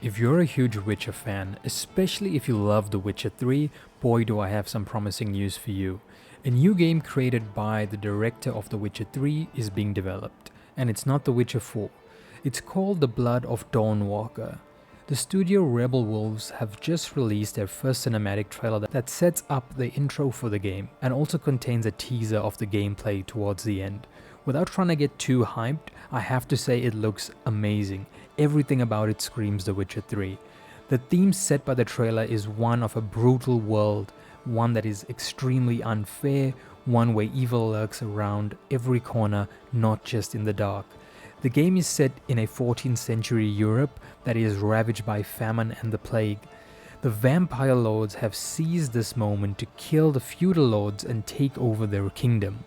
If you're a huge Witcher fan, especially if you love The Witcher 3, boy do I have some promising news for you. A new game created by the director of The Witcher 3 is being developed, and it's not The Witcher 4. It's called The Blood of Dawnwalker. The studio Rebel Wolves have just released their first cinematic trailer that sets up the intro for the game, and also contains a teaser of the gameplay towards the end. Without trying to get too hyped, I have to say it looks amazing. Everything about it screams The Witcher 3. The theme set by the trailer is one of a brutal world, one that is extremely unfair, one where evil lurks around every corner, not just in the dark. The game is set in a 14th century Europe that is ravaged by famine and the plague. The vampire lords have seized this moment to kill the feudal lords and take over their kingdom.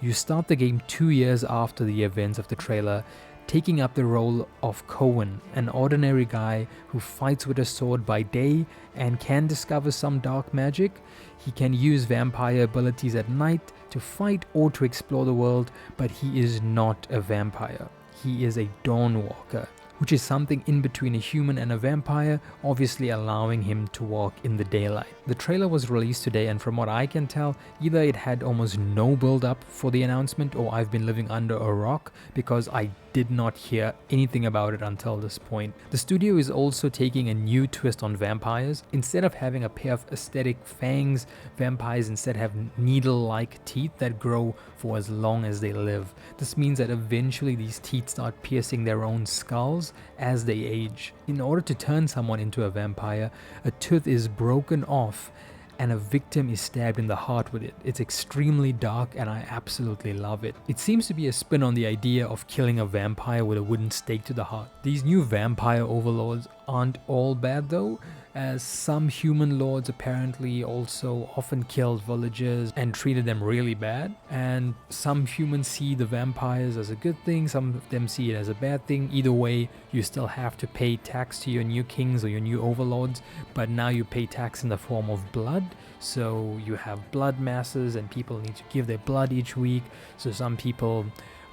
You start the game 2 years after the events of the trailer, taking up the role of Cohen, an ordinary guy who fights with a sword by day and can discover some dark magic. He can use vampire abilities at night to fight or to explore the world, but he is not a vampire. He is a Dawnwalker, which is something in between a human and a vampire, obviously allowing him to walk in the daylight. The trailer was released today, and from what I can tell, either it had almost no build up for the announcement, or I've been living under a rock because I did not hear anything about it until this point. The studio is also taking a new twist on vampires. Instead of having a pair of aesthetic fangs, vampires instead have needle-like teeth that grow for as long as they live. This means that eventually these teeth start piercing their own skulls as they age. In order to turn someone into a vampire, a tooth is broken off and a victim is stabbed in the heart with it. It's extremely dark and I absolutely love it. It seems to be a spin on the idea of killing a vampire with a wooden stake to the heart. These new vampire overlords aren't all bad though, as some human lords apparently also often killed villagers and treated them really bad. And some humans see the vampires as a good thing, some of them see it as a bad thing. Either way, you still have to pay tax to your new kings or your new overlords, but now you pay tax in the form of blood. So you have blood masses and people need to give their blood each week. So some people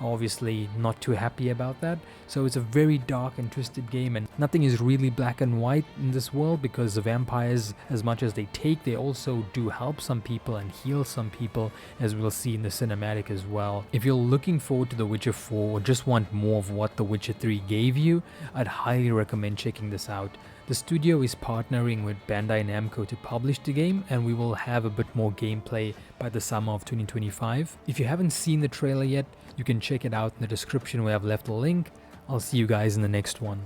obviously not too happy about that. So it's a very dark and twisted game, and nothing is really black and white in this world, because the vampires, as much as they take, they also do help some people and heal some people, as we'll see in the cinematic as well. If you're looking forward to The Witcher 4 or just want more of what The Witcher 3 gave you, I'd highly recommend checking this out. The studio is partnering with Bandai Namco to publish the game, and we will have a bit more gameplay by the summer of 2025. If you haven't seen the trailer yet, you can check it out in the description where I've left a link. I'll see you guys in the next one.